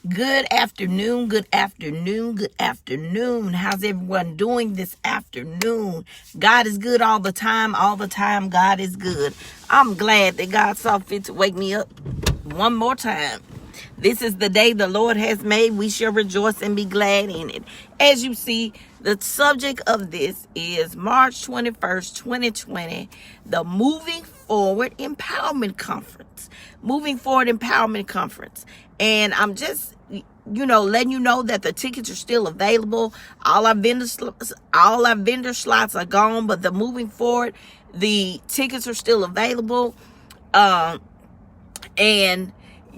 Good afternoon, good afternoon, good afternoon. How's everyone doing this afternoon? God is good all the time God is good. I'm glad that God saw fit to wake me up one more time. This is the day the Lord has made. We shall rejoice and be glad in it. As you see, the subject of this is March 21st, 2020, the Moving Forward Empowerment Conference. Moving Forward Empowerment Conference. And I'm just, letting you know that the tickets are still available. All our vendor slots are gone, but the Moving Forward, the tickets are still available. And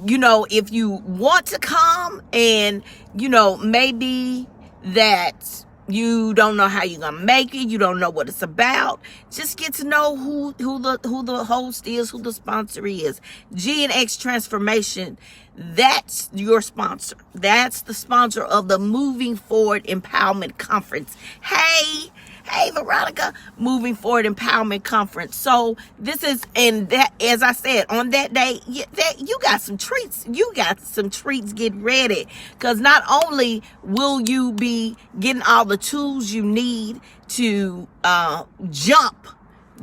if you want to come and, maybe that you don't know how you're going to make it, you don't know what it's about, just get to know who the host is, who the sponsor is. G&X Transformation, that's your sponsor. That's the sponsor of the Moving Forward Empowerment Conference. Hey, Veronica, Moving Forward Empowerment Conference. So this is, and that, as I said, on that day, you got some treats. Get ready. Because not only will you be getting all the tools you need to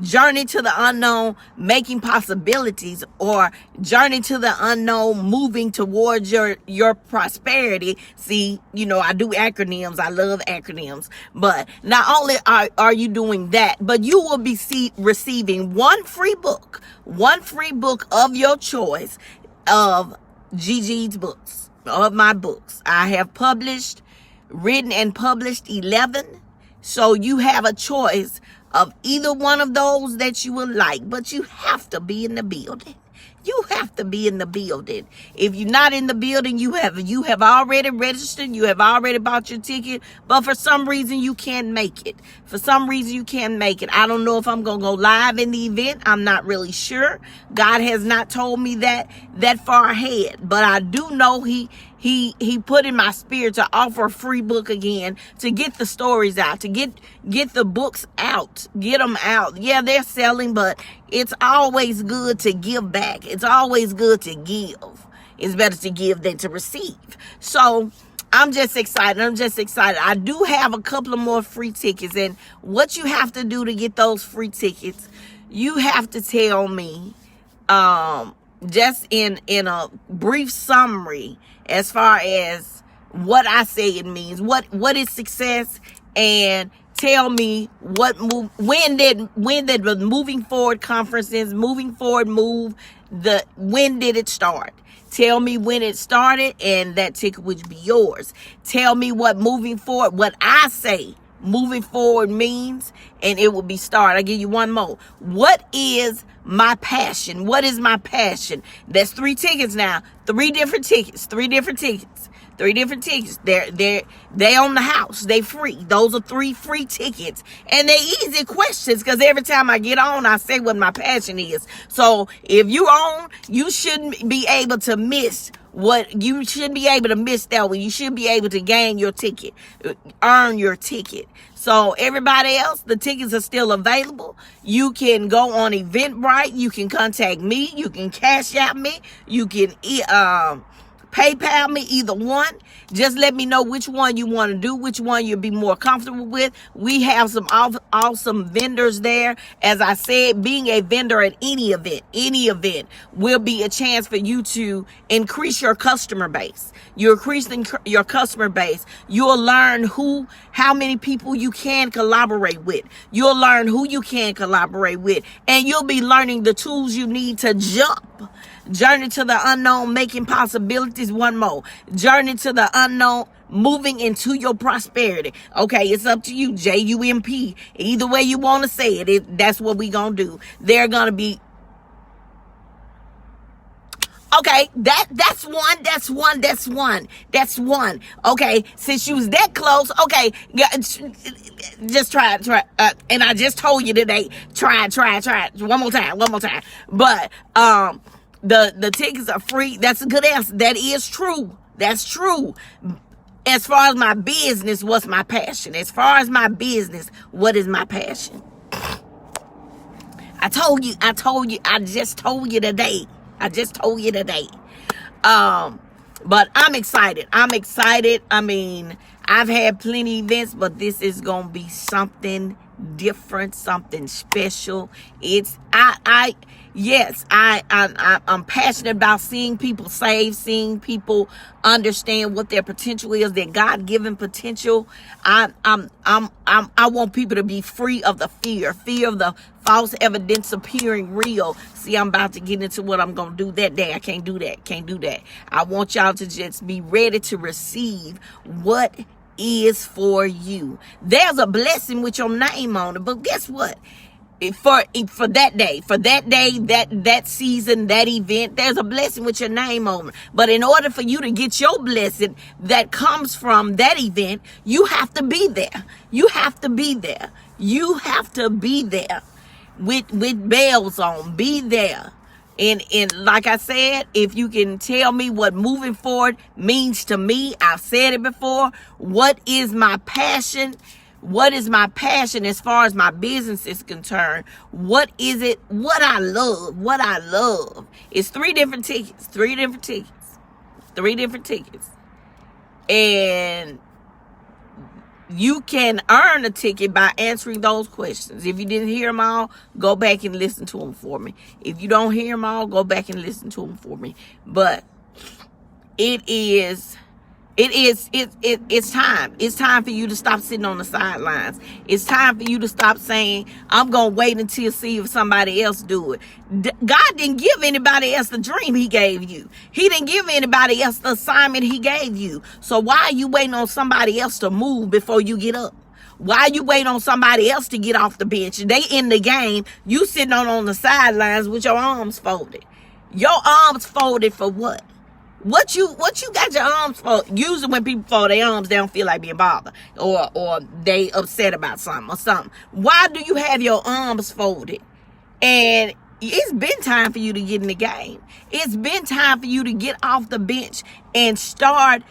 journey to the unknown, making possibilities, or journey to the unknown, moving towards your prosperity. See, I do acronyms. I love acronyms. But not only are you doing that, but you will be receiving one free book of your choice of Gigi's books, of my books. I have written and published 11. So you have a choice of either one of those that you would like, but you have to be in the building. You have to be in the building. If you're not in the building, you have already registered, you have already bought your ticket, but for some reason you can't make it. I don't know if I'm going to go live in the event. I'm not really sure. God has not told me that far ahead, but I do know he put in my spirit to offer a free book again, to get the stories out, to get the books out, get them out. Yeah, they're selling, but it's always good to give back. It's always good to give. It's better to give than to receive. So I'm just excited. I do have a couple of more free tickets. And what you have to do to get those free tickets, you have to tell me, just in a brief summary, as far as what I say it means, what is success, and tell me when did the Moving Forward conference is, Moving Forward move, when did it start? Tell me when it started, and that ticket would be yours. Tell me what I say moving forward means, and it will be start. I'll give you one more. What is my passion? That's 3 tickets now. 3 different tickets. They own the house. They free. Those are 3 free tickets. And they easy questions, because every time I get on, I say what my passion is. So if you own, you shouldn't be able to miss that one. You should be able to gain your ticket, earn your ticket. So everybody else, the tickets are still available. You can go on Eventbrite. You can contact me. You can Cash App me. You can PayPal me, either one. Just let me know which one you want to do, which one you'll be more comfortable with. We have some awesome vendors there. As I said, being a vendor at any event will be a chance for you to increase your customer base. You're increasing your customer base. You'll learn how many people you can collaborate with. You'll learn who you can collaborate with. And you'll be learning the tools you need to jump. Journey to the unknown, making possibilities. One more. Journey to the unknown, moving into your prosperity. Okay, it's up to you. JUMP. Either way you want to say it, that's what we gonna do. They're gonna be. Okay, that's one. Okay, since you was that close, okay, just try. And I just told you today, try. One more time. But the tickets are free. That's a good answer. That is true. That's true. As far as my business, what's my passion? What is my passion? I just told you today. But I'm excited. I'm excited. I mean, I've had plenty of events, but this is gonna be something different, something special. I'm passionate about seeing people saved, seeing people understand what their potential is, their God-given potential. I want people to be free of the fear of the false evidence appearing real. See, I'm about to get into what I'm gonna do that day. I can't do that. I want y'all to just be ready to receive what is for you. There's a blessing with your name on it, but guess what? For that day, that season, that event, there's a blessing with your name on it. But in order for you to get your blessing that comes from that event, you have to be there. You have to be there with bells on. Be there. And like I said, if you can tell me what moving forward means to me, I've said it before. What is my passion? What is my passion as far as my business is concerned? What is it? What I love. It's 3 different tickets. And you can earn a ticket by answering those questions. If you didn't hear them all, go back and listen to them for me. If you don't hear them all, go back and listen to them for me. But it's time. It's time for you to stop sitting on the sidelines. It's time for you to stop saying, I'm going to wait until see if somebody else do it. God didn't give anybody else the dream he gave you. He didn't give anybody else the assignment he gave you. So why are you waiting on somebody else to move before you get up? Why are you waiting on somebody else to get off the bench? They in the game. You sitting on the sidelines with your arms folded. Your arms folded for what? What you got your arms for? Usually when people fold their arms, they don't feel like being bothered, or they upset about something. Why do you have your arms folded? And it's been time for you to get in the game. It's been time for you to get off the bench and start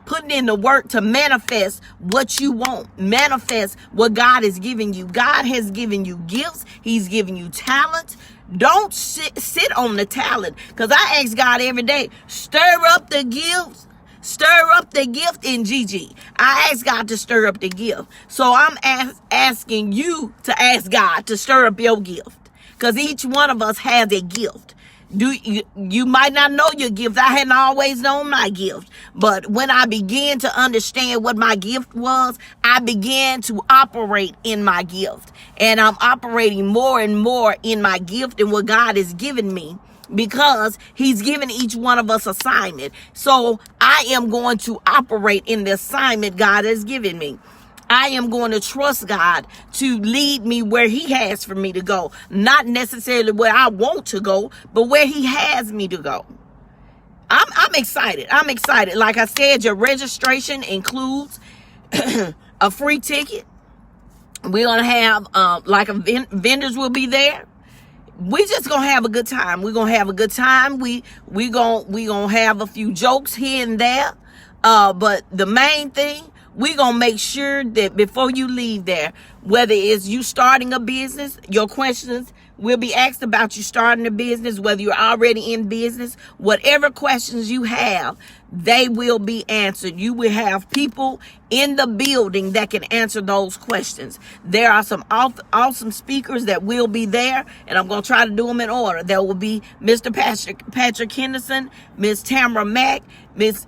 putting in the work to manifest what you want. Manifest what God is giving you. God has given you gifts. He's giving you talent. Don't sit on the talent. Because I ask God every day, stir up the gifts. Stir up the gift in Gigi. I ask God to stir up the gift. So I'm asking you to ask God to stir up your gift. Because each one of us has a gift. You might not know your gift. I hadn't always known my gift. But when I began to understand what my gift was, I began to operate in my gift. And I'm operating more and more in my gift and what God has given me, because he's given each one of us assignment. So I am going to operate in the assignment God has given me. I am going to trust God to lead me where he has for me to go. Not necessarily where I want to go, but where he has me to go. I'm excited. I'm excited. Like I said, your registration includes a free ticket. We're going to have, vendors will be there. We just gonna have a good time. We're gonna have a good time. We gonna have a few jokes here and there. But the main thing, we're going to make sure that before you leave there, whether it's you starting a business, your questions will be asked about you starting a business, whether you're already in business, whatever questions you have, they will be answered. You will have people in the building that can answer those questions. There are some awesome speakers that will be there, and I'm going to try to do them in order. There will be Mr. Patrick Henderson, Miss Tamara Mack, Miss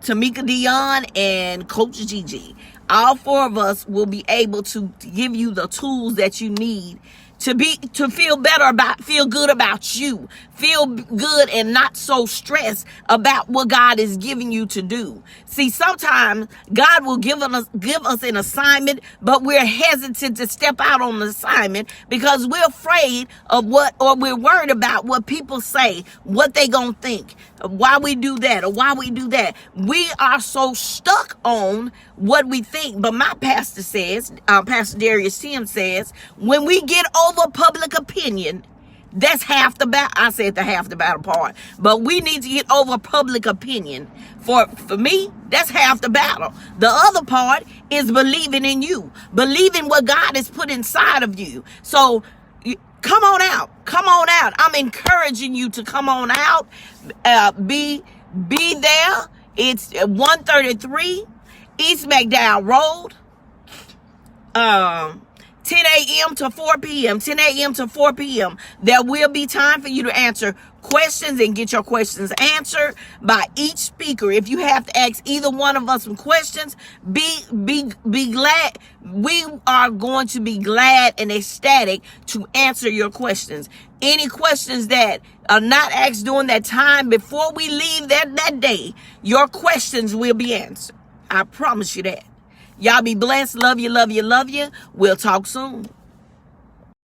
Tamika Dion, and Coach Gigi. All 4 of us will be able to give you the tools that you need to feel good about you, feel good and not so stressed about what God is giving you to do. See, sometimes God will give us an assignment, but we're hesitant to step out on the assignment because we're afraid of we're worried about what people say, what they gonna think, why we do that or why we do that. We are so stuck on what we think. But my pastor says, Pastor Darius Tim says, when we get over public opinion, that's half the battle. I said the half the battle part, but we need to get over public opinion. For me, that's half the battle. The other part is believing in you, believing what God has put inside of you. So come on out. I'm encouraging you to come on out, be Be there. It's 133 East McDowell Road. 10 a.m. to 4 p.m. 10 a.m. to 4 p.m. There will be time for you to answer questions and get your questions answered by each speaker. If you have to ask either one of us some questions, be glad. We are going to be glad and ecstatic to answer your questions. Any questions that are not asked during that time before we leave that day, your questions will be answered. I promise you that. Y'all be blessed. Love you, love you, love you. We'll talk soon.